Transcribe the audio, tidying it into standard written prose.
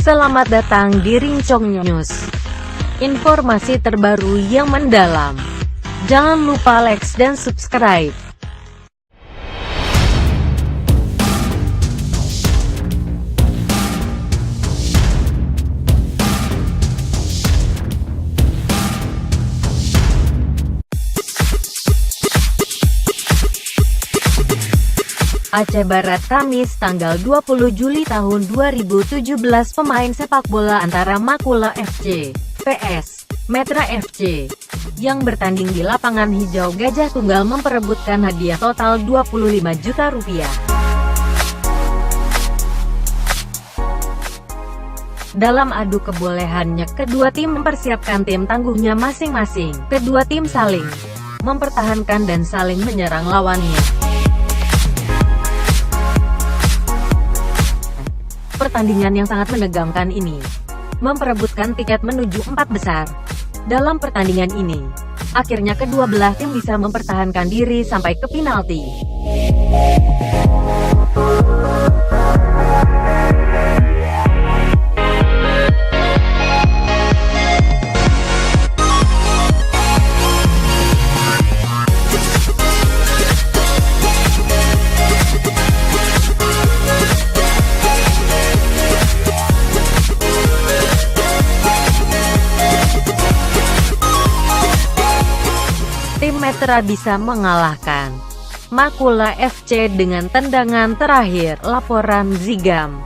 Selamat datang di Rincong News. Informasi terbaru yang mendalam. Jangan lupa like dan subscribe. Aceh Barat Kamis tanggal 20 Juli tahun 2017 pemain sepak bola antara Makula FC vs Metra FC yang bertanding di lapangan hijau Gajah Tunggal memperebutkan hadiah total 25 juta rupiah. Dalam adu kebolehannya, kedua tim mempersiapkan tim tangguhnya masing-masing. Kedua tim saling mempertahankan dan saling menyerang lawannya. Pertandingan yang sangat menegangkan ini memperebutkan tiket menuju 4 besar. Dalam pertandingan ini, akhirnya kedua belah tim bisa mempertahankan diri sampai ke penalti. Tim Metra bisa mengalahkan Makula FC dengan tendangan terakhir. Laporan Zigam.